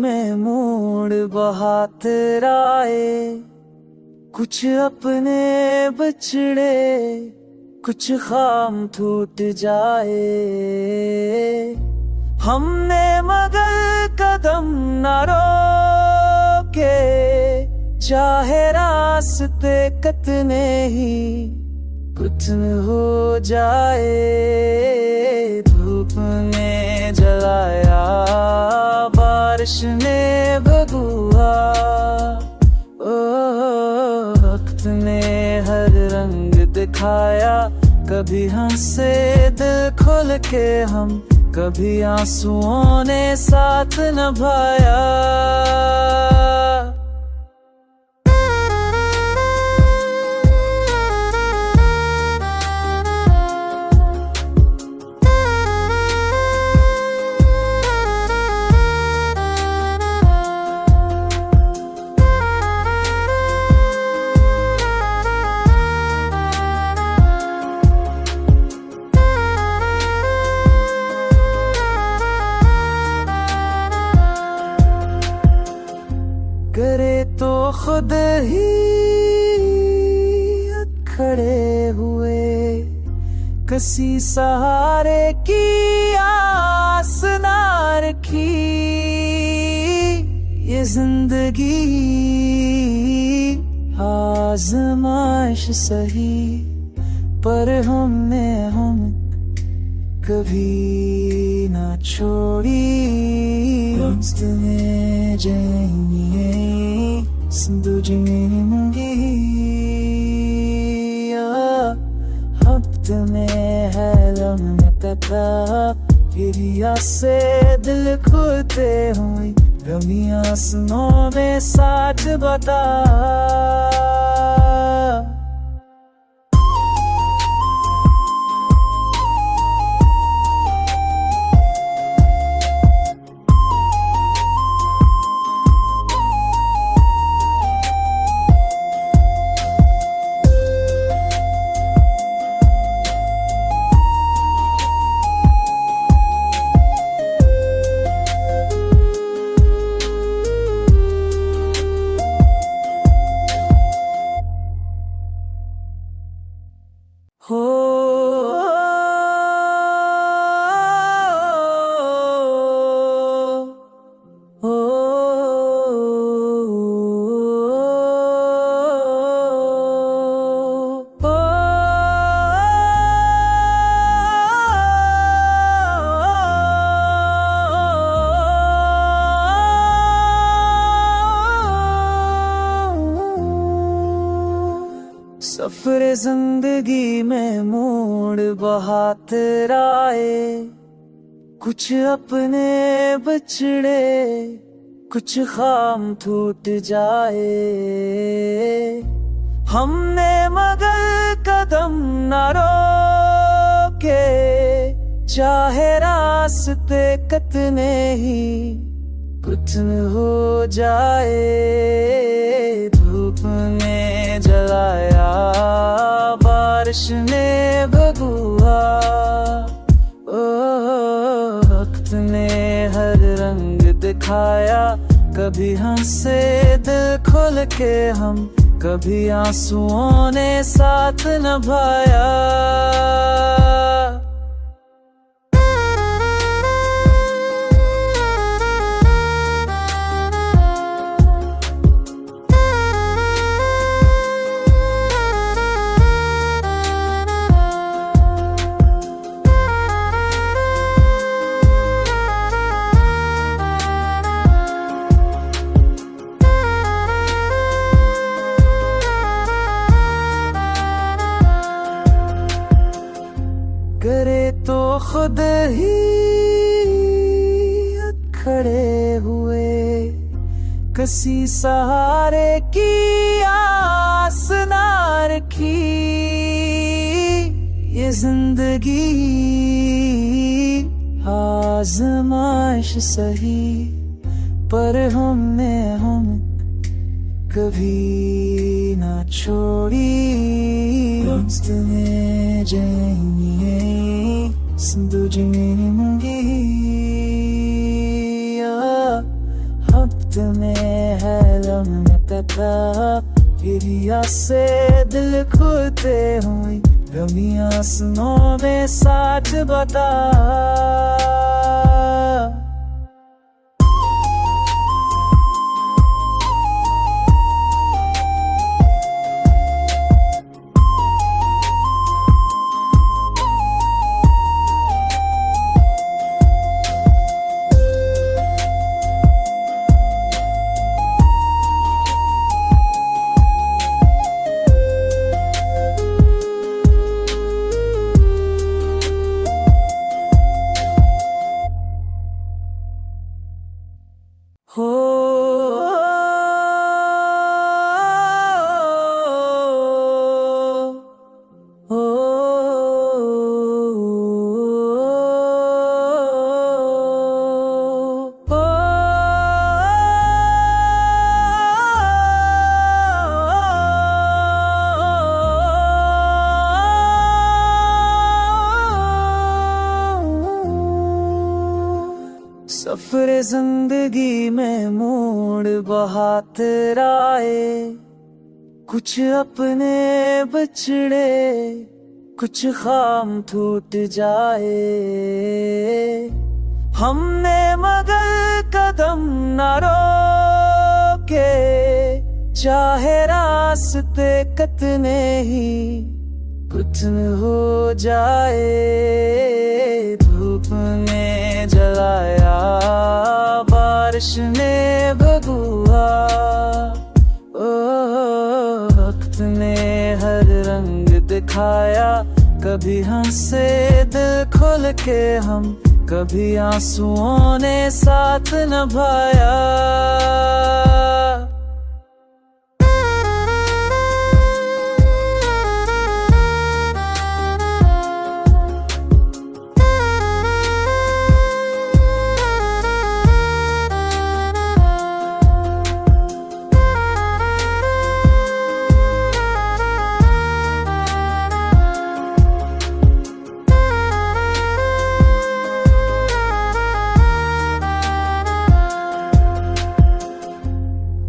में मूड बहुत आए, कुछ अपने बिछड़े कुछ खाम टूट जाए। हमने मगर कदम न रोके, चाहे रास्ते कितने ही कठिन हो जाए। धूप ने जलाया, बारिश ने भगुआ, वक्त ने हर रंग दिखाया। कभी हंसे दिल खोल के हम, कभी आंसुओं ने साथ निभाया। करे तो खुद ही खड़े हुए, किसी सहारे की आस ना रखी। ये जिंदगी आजमाइश सही, पर हमने हम कभी ना छोड़ी। तुम्हें जाएंगे सिंधु जमीन मुंगी, हफ्ते में है लम्हे तथा फिर से दिल खुलते हुए। गमियां सुनो में साथ बता। हो सफर जिंदगी में मूड बहुत आए, कुछ अपने बिछड़े कुछ खाम टूट जाए। हमने मगर कदम न रोके, चाहे रास्ते कितने ही कठिन हो जाए। धूप ने जलाया, बारिश ने भगुआ, वक्त ने हर रंग दिखाया। कभी हंसे दिल खोल के हम, कभी आंसुओं ने साथ निभाया। करे तो खुद ही खड़े हुए, किसी सहारे की आस ना रखी। ये जिंदगी आजमाइश सही, पर हमने हम कभी ना छोड़ी। तुम्हें जाएंगे सिंधु जमीन मुंगी, वक्त में है लम्हे कथा हिरिया से दिल खुलते हुए रमिया सुनो में साथ बता हो सफर जिंदगी में मोड़ बहुत आए कुछ अपने बिछड़े कुछ खाम टूट जाए हमने मगर कदम न रोके चाहे रास्ते कितने ही कठिन हो जाए धूप ने जलाया बारिश ने भगुआ वक्त ने हर रंग दिखाया कभी हंसे दिल खोल के हम कभी आंसुओं ने साथ निभाया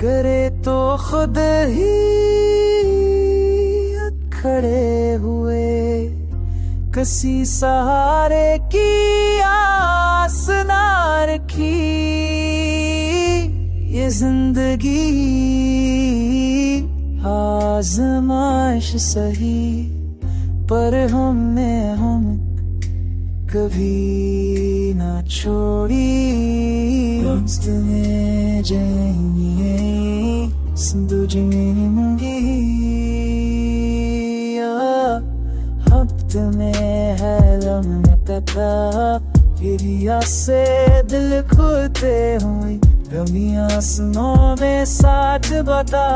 करे तो खुद ही खड़े हुए किसी सहारे की आस ना रखी ये जिंदगी आजमाइश सही पर हमने हम कभी ना छोड़ी में जाएंगे सिंधु जी मेरी मुंगी हफ्ते में है लम्हे कथा हिरिया से दिल खुलते हुए रमिया सुनो में साथ बता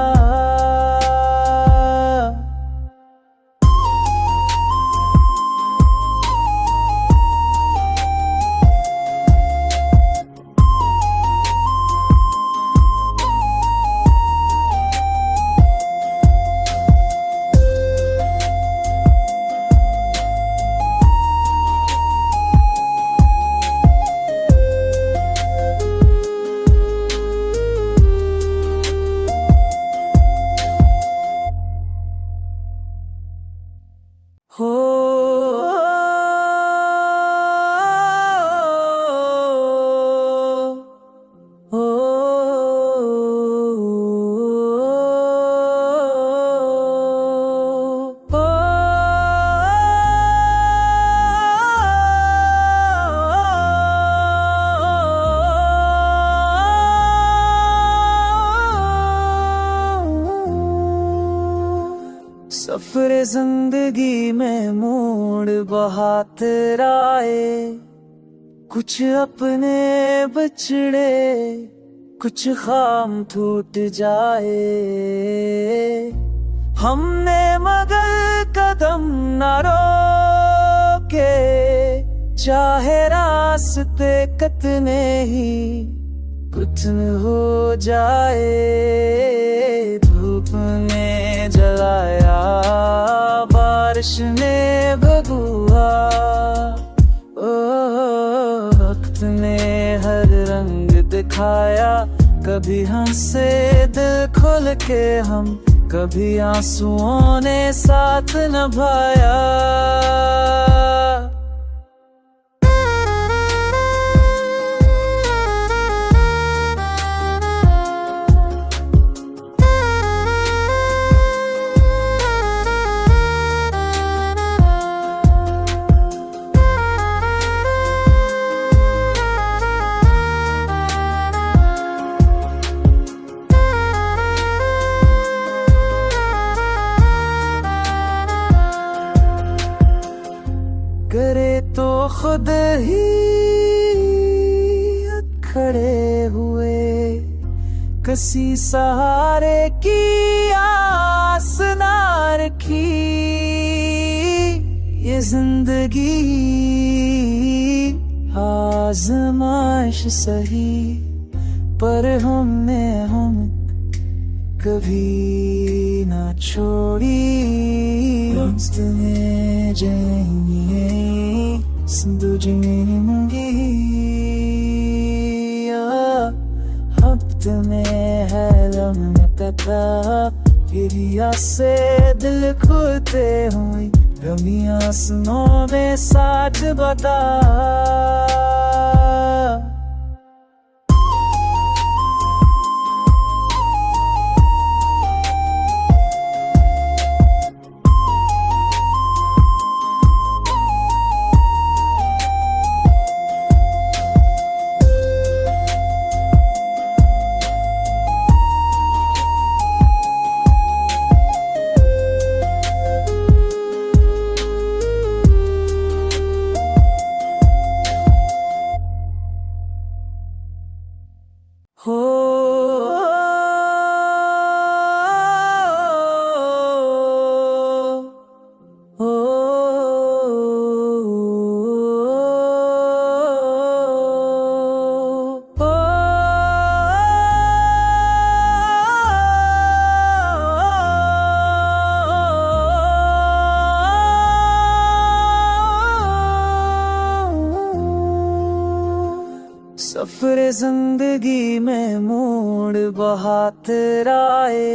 हो सफर जिंदगी में मोड़ बहुत आए कुछ अपने बिछड़े कुछ खाम टूट जाए हमने मगर कदम न रोके चाहे रास्ते कितने ही कठिन हो जाए धूप ने जलाया बारिश ने भगुआ वक्त ने हर रंग दिखाया कभी हंसे दिल खोल के हम, कभी आंसुओं ने साथ निभाया। करे तो खुद ही खड़े हुए, किसी सहारे की आस ना रखी। ये जिंदगी आजमाइश सही, पर हमने कभी ना छोड़ी। तुम्हें जाएंगे सिंधु जिमेनी मुंगी, हफ्ते में है लम्हे तका, फिर से दिल खुलते हुए, रमिया सुनो में साथ बता। सफर जिंदगी में मोड़ बहुत आए,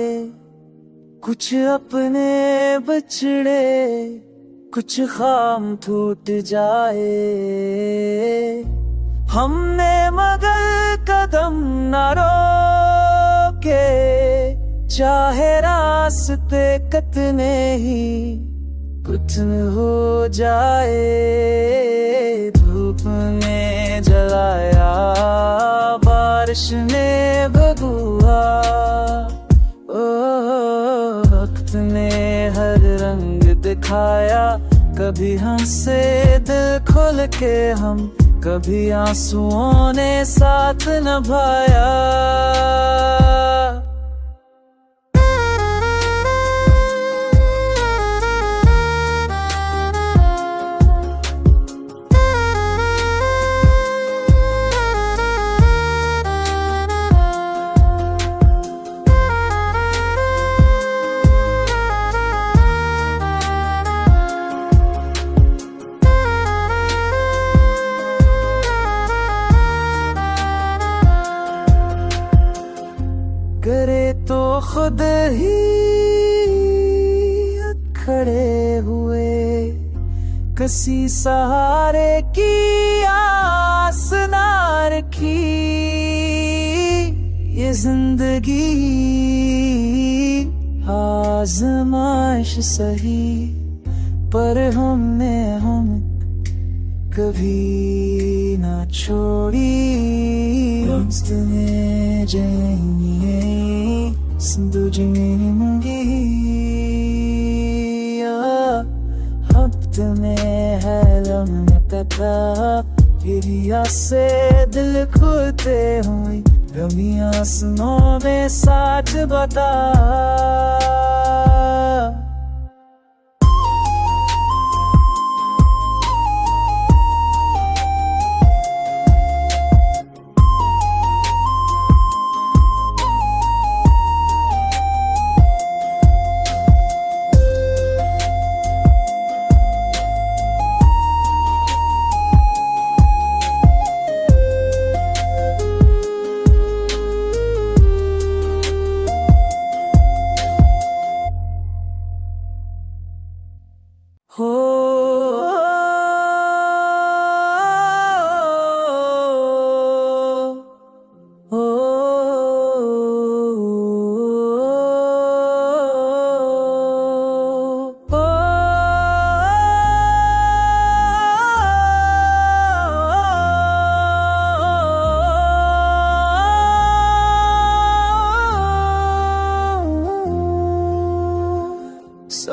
कुछ अपने बिछड़े, कुछ खाम टूट जाए। हमने मगर कदम न रोके, चाहे रास्ते कितने ही कठिन हो जाए। धूप ने जलाया, बारिश ने भगुआ, वक्त ने हर रंग दिखाया। कभी हंसे दिल खोल के हम, कभी आंसुओं ने साथ निभाया। करे तो खुद ही खड़े हुए, किसी सहारे की आस ना रखी। ये जिंदगी आजमाइश सही, पर हमने कभी ना छोड़ी। तुम्हें जाएंगे सिंधु जिमेनी मुंगी, हफ्ते में है लम्हे तका, फिर से दिल खुलते हुए, रमिया सुनो में साथ बता।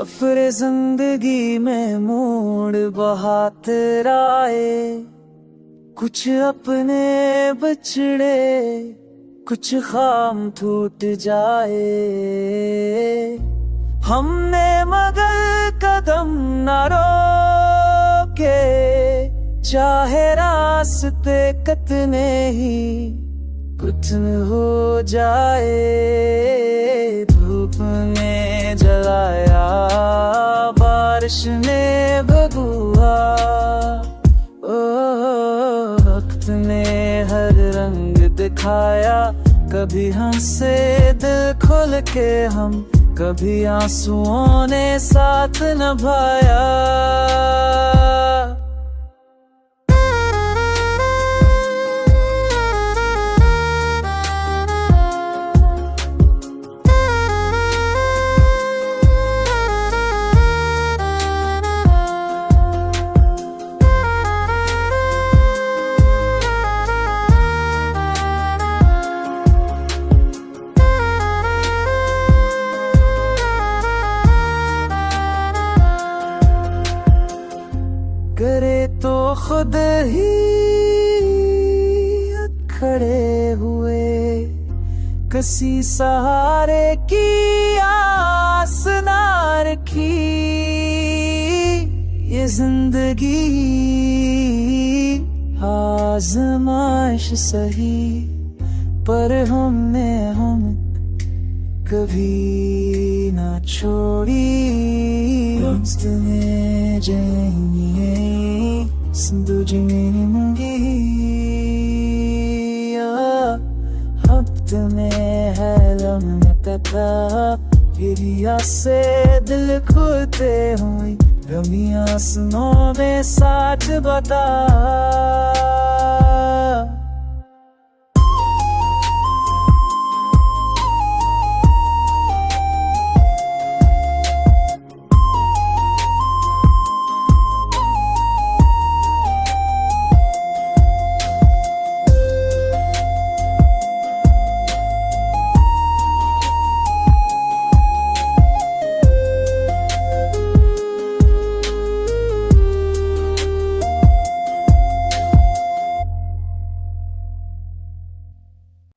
सफर जिंदगी में मोड़ बहुत आए, कुछ अपने बिछड़े कुछ खाम टूट जाए। हमने मगर कदम न रोके, चाहे रास्ते कितने ही कठिन हो जाए। धूप ने जलाया, बारिश ने भगुआ, वक्त ने हर रंग दिखाया। कभी हंसे दिल खोल के हम, कभी आंसुओं ने साथ निभाया। करे तो खुद ही खड़े हुए, किसी सहारे की आस ना रखी। ये जिंदगी आजमाइश सही, पर हमने कभी ना छोड़ी। ने जाएंगे संदूजी मेरी मुंगी, हफ्ते में है लम्हे तका, फिर से दिल खुलते हुए रमिया सुनो में साथ बता।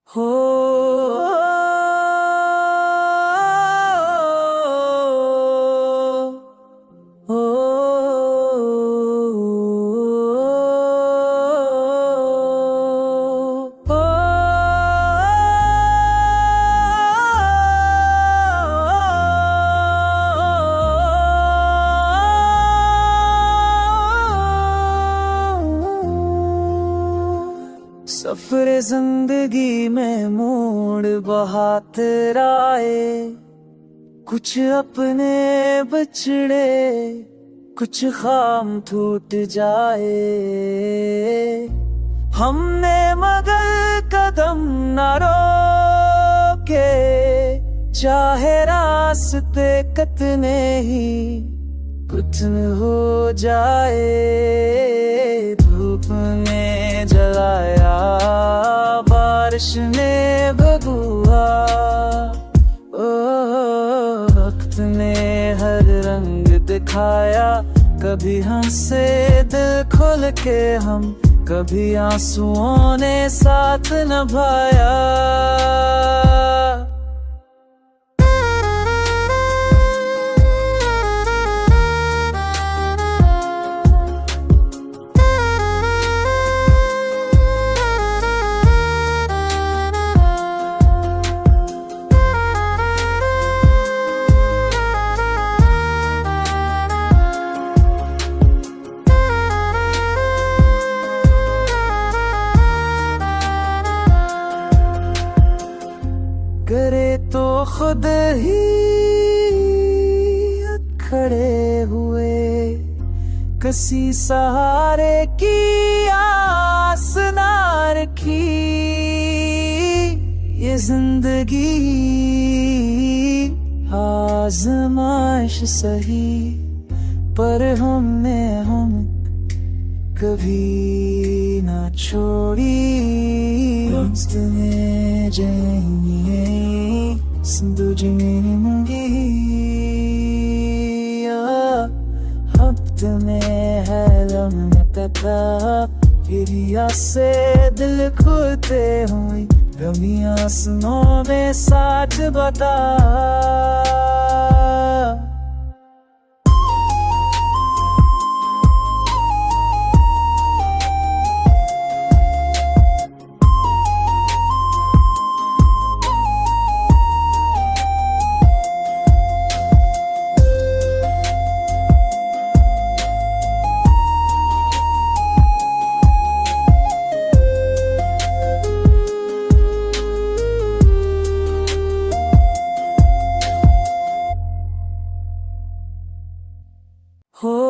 हो सफर जिंदगी में मोड़ बहुत आए, कुछ अपने बिछड़े कुछ खाम टूट जाए। हमने मगर कदम न रोके, चाहे रास्ते कितने ही कठिन हो जाए। धूप ने जलाया, बारिश ने भगुआ, वक्त ने हर रंग दिखाया। कभी हंसे दिल खोल के हम, कभी आंसुओं ने साथ निभाया। करे तो खुद ही खड़े हुए, किसी सहारे की आस ना रखी। ये जिंदगी आजमाइश सही, पर हमने कभी ना छोड़ी। ने जाएंगे संदूजी मेरी मुंगी। लमकता हिरिया से दिल खुलते हुए रमिया सुनो में साथ बता। हो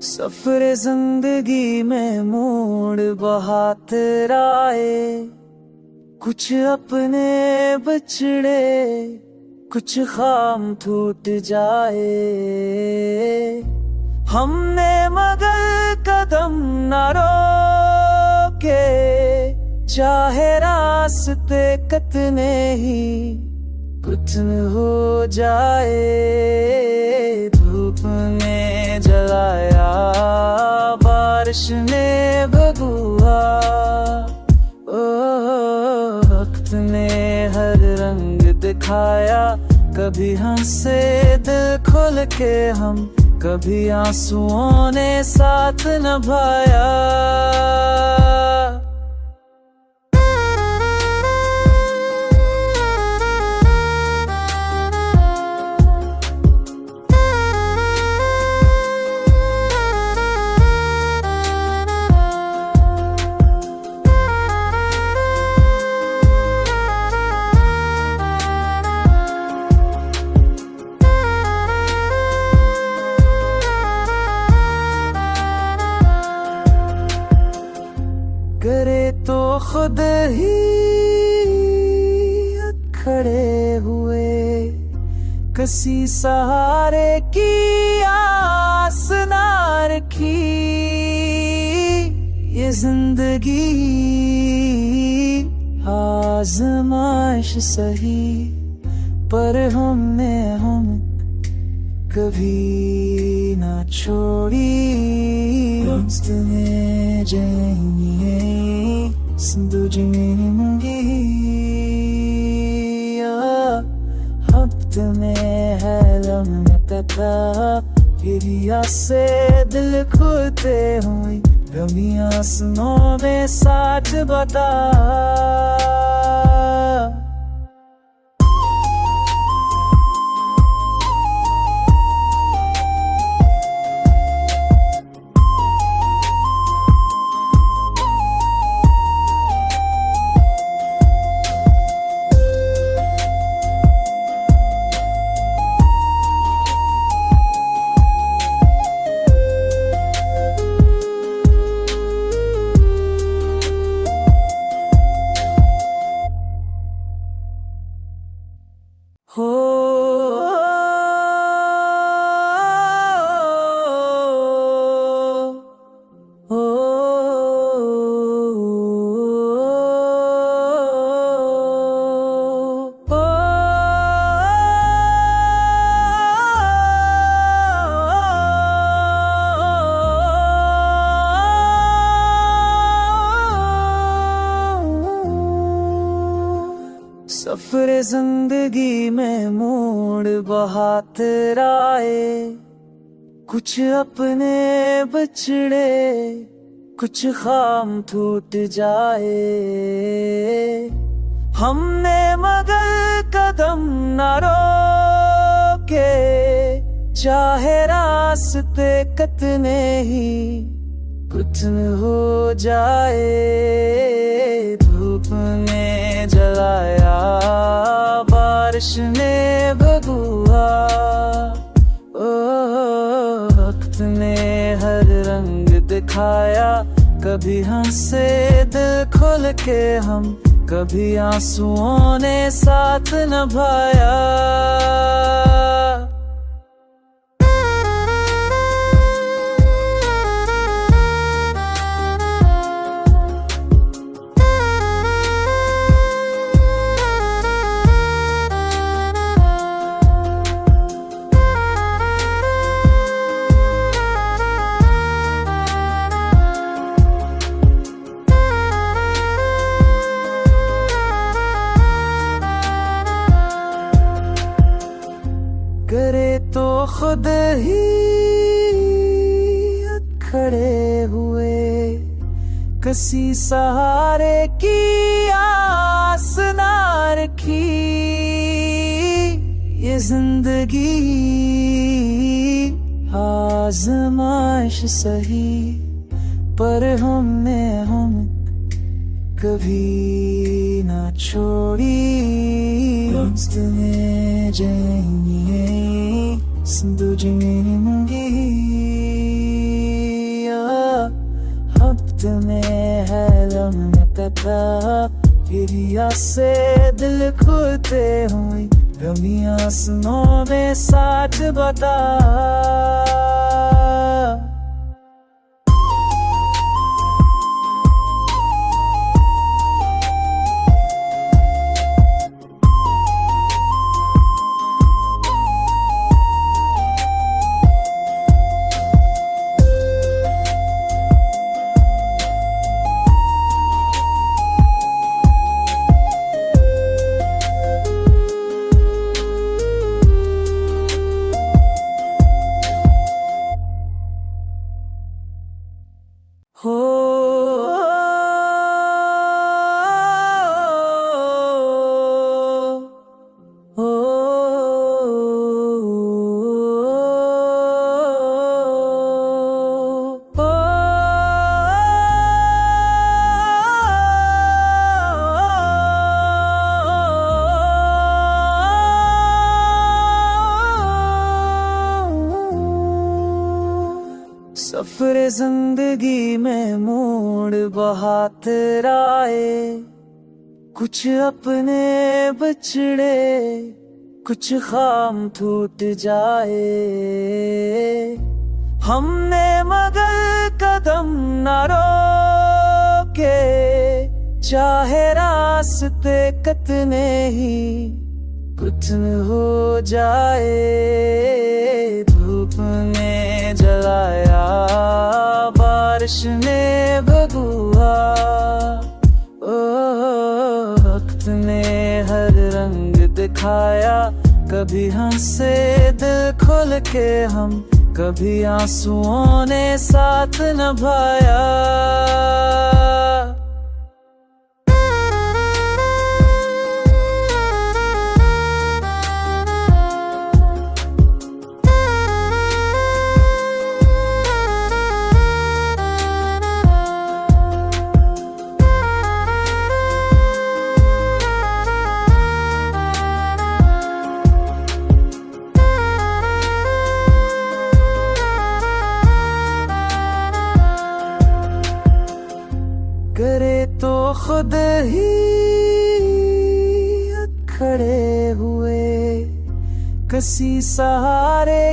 सफर जिंदगी में मोड़ बहुत आए, कुछ अपने बिछड़े कुछ खाम टूट जाए। हमने मगर कदम न रोके, चाहे रास्ते कितने ही कठिन हो जाए। धूप ने जलाया, बारिश ने भगुआ, वक्त ने हर रंग दिखाया। कभी हंसे दिल खोल के हम, कभी आंसुओं ने साथ निभाया। करे तो खुद ही खड़े हुए, किसी सहारे की आस ना रखी। ये जिंदगी आजमाइश सही, पर हमने हम कभी ना छोड़ी। तुम्हें जाएंगे संदूजी मेरी मुंगी, हफ्त में है लमकता हिरिया से दिल खुलते हुए रमिया सुनो में साथ बता। सफर जिंदगी में मोड़ बहुत आए, कुछ अपने बिछड़े कुछ खाम टूट जाए। हमने मगर कदम न रोके, चाहे रास्ते कितने ही कठिन हो जाए। धूप ने जलाया, बारिश ने भगुआ, वक्त ने हर रंग दिखाया। कभी हंसे दिल खुल के हम, कभी आंसुओं ने साथ निभाया। करे तो खुद ही खड़े हुए, किसी सहारे की आस ना रखी। ये जिंदगी आजमाइश सही, पर हमने हम कभी ना छोड़ी। तुम्हें जाएंगे सिंधु जिमेनी मुंगी, हफ्ते में है लम्हे कथा, फिर से दिल खुलते हुए, रमियां सुनो में साथ बता। हो सफरे जिंदगी में मोड़ बहुत आए, कुछ अपने बिछड़े, कुछ खाम टूट जाए। हमने मगर कदम न रोके, चाहे रास्ते कितने ही कठिन हो जाए। धूप ने जलाया, बारिश ने भगुआ, वक्त ने हर रंग दिखाया। कभी हंसे दिल खुल के हम, कभी आंसुओं ने साथ निभाया। करे तो खुद ही खड़े हुए, किसी सहारे